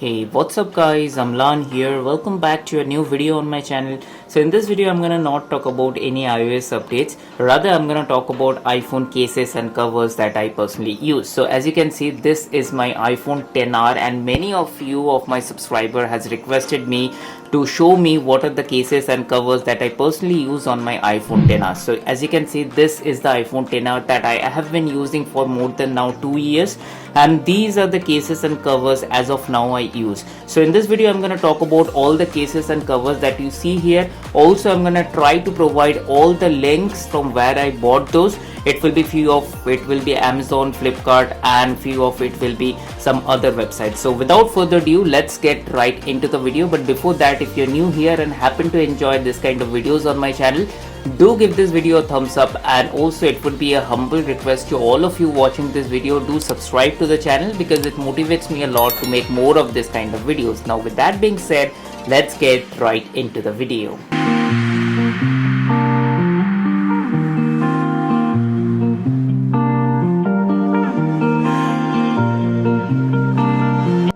Hey, what's up guys, I'm Lan here. Welcome back to a new video on my channel. So in this video I'm gonna not talk about any iOS updates, rather I'm gonna talk about iPhone cases and covers that I personally use. So as you can see, this is my iPhone XR and many of you of my subscriber has requested me to show me what are the cases and covers that I personally use on my iPhone XR. So as you can see, this is the iPhone XR that I have been using for more than now 2 years, and these are the cases and covers as of now I use. So in this video I'm going to talk about all the cases and covers that you see here. Also I'm going to try to provide all the links from where I bought those. It will be few of it will be Amazon, Flipkart, and few of it will be some other websites. So without further ado, let's get right into the video. But before that, if you're new here and happen to enjoy this kind of videos on my channel, do give this video a thumbs up, and also it would be a humble request to all of you watching this video, do subscribe to the channel because it motivates me a lot to make more of this kind of videos. Now with that being said, let's get right into the video.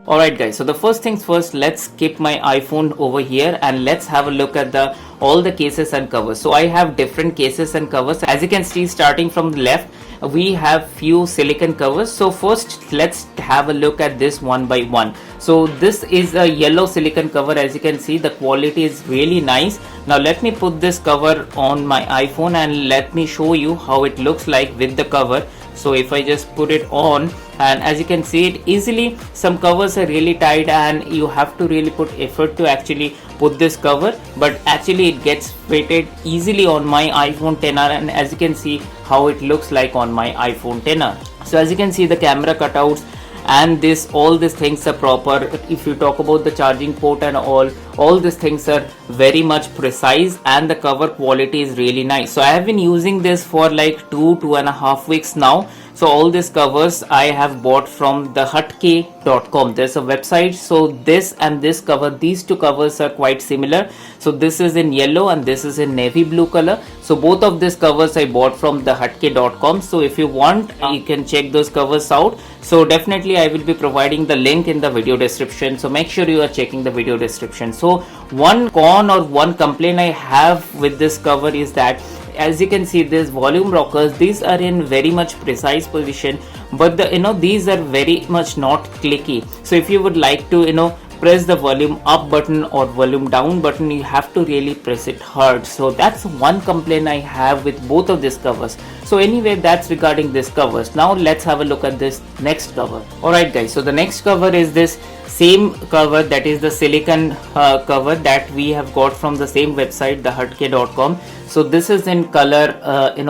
Alright guys, so the first things first, let's keep my iPhone over here and let's have a look at all the cases and covers. So I have different cases and covers. As you can see, starting from the left, we have few silicone covers. So first let's have a look at this one by one. So this is a yellow silicone cover. As you can see, the quality is really nice. Now let me put this cover on my iPhone and let me show you how it looks like with the cover. So if I just put it on, and as you can see it easily, some covers are really tight and you have to really put effort to actually put this cover, but actually it gets fitted easily on my iPhone XR, and as you can see how it looks like on my iPhone XR. So as you can see, the camera cutouts and all these things are proper. If you talk about the charging port and all these things are very much precise, and the cover quality is really nice. So I have been using this for like 2.5 weeks now. So all these covers I have bought from the hutk.com. There's a website. So this and this cover, these two covers are quite similar. So this is in yellow and this is in navy blue color. So both of these covers I bought from the hutk.com. So if you want, you can check those covers out. So definitely I will be providing the link in the video description. So make sure you are checking the video description. So one con or one complaint I have with this cover is that, as you can see, these volume rockers, these are in very much precise position, but these are very much not clicky. So if you would like to press the volume up button or volume down button, you have to really press it hard. So that's one complaint I have with both of these covers. So anyway, that's regarding this covers. Now let's have a look at this next cover. Alright guys, so the next cover is this same cover, that is the silicone cover that we have got from the same website, the hutk.com. So this is in color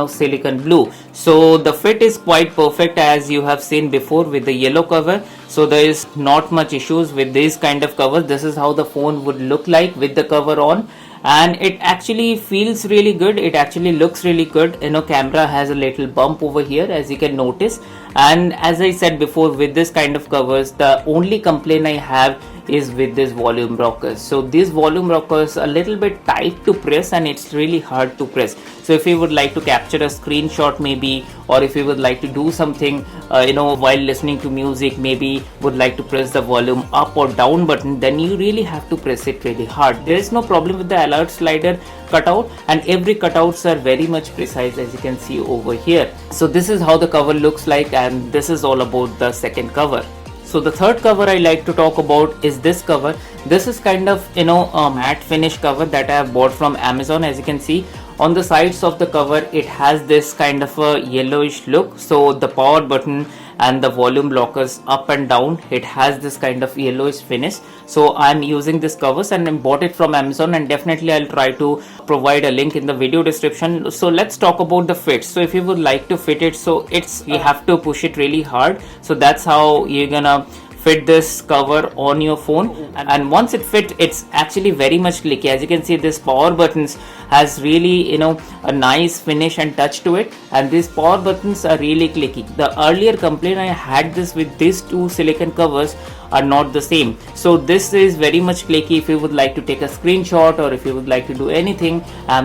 silicone blue. So the fit is quite perfect, as you have seen before with the yellow cover. So there is not much issues with this kind of cover. This is how the phone would look like with the cover on, and it actually feels really good. It actually looks really good. Camera has a little bump over here, as you can notice. And as I said before, with this kind of covers, the only complaint I have is with this volume rockers. So these volume rockers are a little bit tight to press and it's really hard to press. So if you would like to capture a screenshot maybe, or if you would like to do something while listening to music, maybe would like to press the volume up or down button, then you really have to press it really hard. There is no problem with the alert slider cutout, and every cutouts are very much precise, as you can see over here. So this is how the cover looks like, and this is all about the second cover. So the third cover I like to talk about is this cover. This is kind of a matte finish cover that I have bought from Amazon. As you can see, on the sides of the cover it has this kind of a yellowish look. So the power button and the volume blockers up and down, it has this kind of yellowish finish. So I'm using this covers and I bought it from Amazon, and definitely I'll try to provide a link in the video description. So let's talk about the fit. So if you would like to fit it, so you have to push it really hard. So that's how you're gonna fit this cover on your phone, and once it fit, it's actually very much clicky. As you can see, this power buttons has really a nice finish and touch to it, and these power buttons are really clicky. The earlier complaint I had this with these two silicone covers are not the same. So this is very much clicky. If you would like to take a screenshot or if you would like to do anything,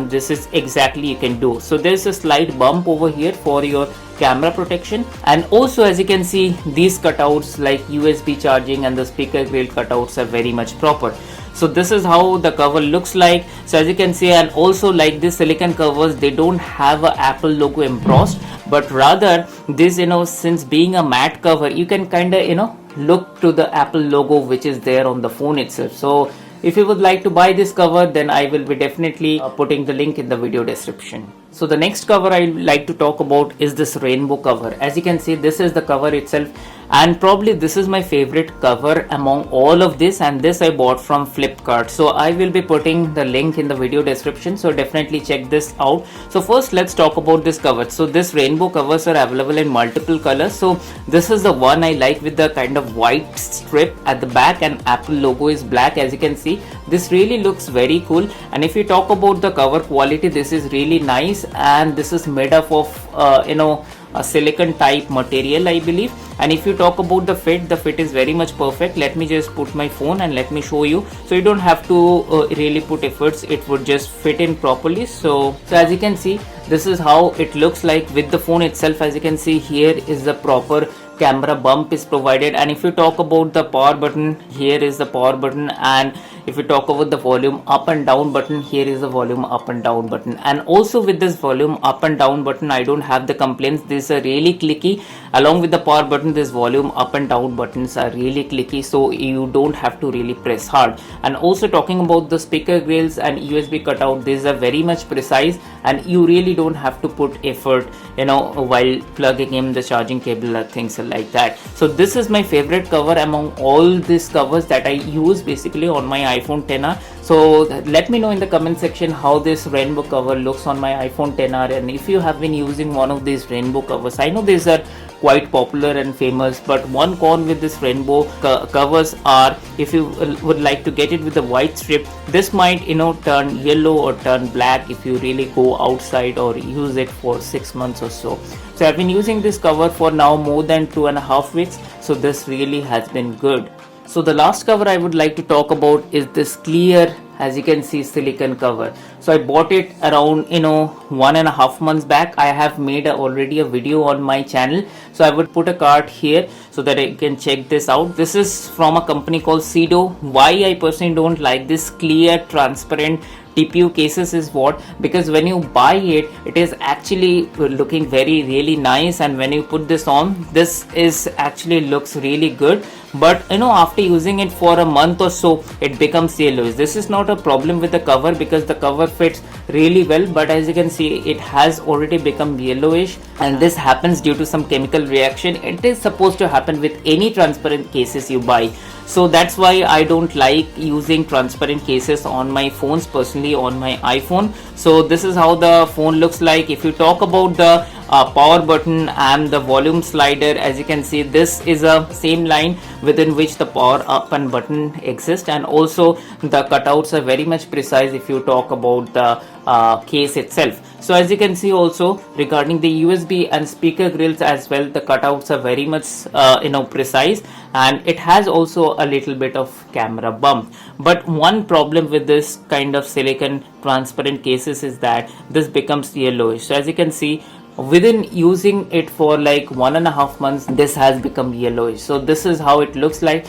this is exactly you can do. So there's a slight bump over here for your camera protection. And also, as you can see, these cutouts like USB charging and the speaker grill cutouts are very much proper. So this is how the cover looks like. So as you can see, and also like this silicone covers, they don't have a Apple logo embossed, but rather this, since being a matte cover, you can kind of look to the Apple logo which is there on the phone itself. So if you would like to buy this cover, then I will be definitely putting the link in the video description. So the next cover I would like to talk about is this rainbow cover. As you can see, this is the cover itself, and probably this is my favorite cover among all of this, and this I bought from Flipkart. So I will be putting the link in the video description, so definitely check this out. So first let's talk about this cover. So this rainbow covers are available in multiple colors. So this is the one I like with the kind of white strip at the back, and Apple logo is black. As you can see, this really looks very cool. And if you talk about the cover quality, this is really nice, and this is made up of a silicone type material, I believe. And if you talk about the fit is very much perfect. Let me just put my phone and let me show you. So you don't have to really put efforts, it would just fit in properly. So as you can see, this is how it looks like with the phone itself. As you can see, here is the proper camera bump is provided. And if you talk about the power button, here is the power button. And if you talk about the volume up and down button, here is the volume up and down button. And also with this volume up and down button, I don't have the complaints. These are really clicky. Along with the power button, this volume up and down buttons are really clicky, so you don't have to really press hard. And also talking about the speaker grills and USB cutout, these are very much precise, and you really don't have to put effort while plugging in the charging cable or things like that. So this is my favorite cover among all these covers that I use basically on my iPhone XR. So let me know in the comment section how this rainbow cover looks on my iPhone XR, and if you have been using one of these rainbow covers. I know these are quite popular and famous, but one con with this rainbow covers are, if you would like to get it with a white strip, this might turn yellow or turn black if you really go outside or use it for 6 months or so. So I've been using this cover for now more than 2.5 weeks, so this really has been good. So the last cover I would like to talk about is this clear, as you can see, silicone cover. So I bought it around 1.5 months back. I have made already a video on my channel, so I would put a card here so that I can check this out. This is from a company called CEDO. Why I personally don't like this clear transparent TPU cases is what, because when you buy it, it is actually looking really nice, and when you put this on, this is actually looks really good. But after using it for a month or so, it becomes yellowish. This is not a problem with the cover because the cover fits really well, but as you can see, it has already become yellowish, and this happens due to some chemical reaction. It is supposed to happen with any transparent cases you buy. So that's why I don't like using transparent cases on my phones, personally on my iPhone. So this is how the phone looks like. If you talk about the power button and the volume slider, as you can see, this is a same line within which the power up and button exists, and also the cutouts are very much precise if you talk about the case itself. So as you can see, also regarding the USB and speaker grills as well, the cutouts are very much precise, and it has also a little bit of camera bump. But one problem with this kind of silicone transparent cases is that this becomes yellowish. So as you can see, within using it for like 1.5 months, this has become yellowish. So this is how it looks like.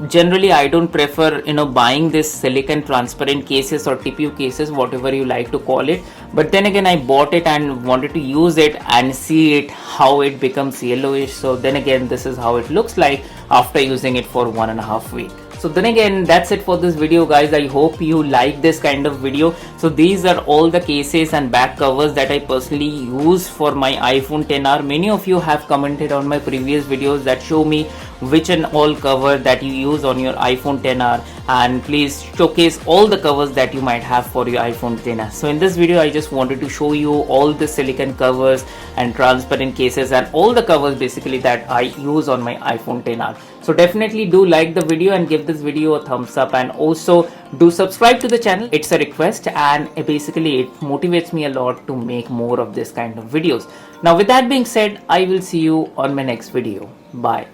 Generally I don't prefer buying this silicone transparent cases or TPU cases, whatever you like to call it, but then again I bought it and wanted to use it and see it how it becomes yellowish. So then again, this is how it looks like after using it for 1.5 weeks. So then again, that's it for this video, guys. I hope you like this kind of video. So these are all the cases and back covers that I personally use for my iPhone XR. Many of you have commented on my previous videos that show me which and all cover that you use on your iPhone XR, and please showcase all the covers that you might have for your iPhone XR. So in this video, I just wanted to show you all the silicone covers and transparent cases and all the covers basically that I use on my iPhone XR. So definitely do like the video and give this video a thumbs up, and also do subscribe to the channel. It's a request, and basically it motivates me a lot to make more of this kind of videos. Now with that being said, I will see you on my next video. Bye.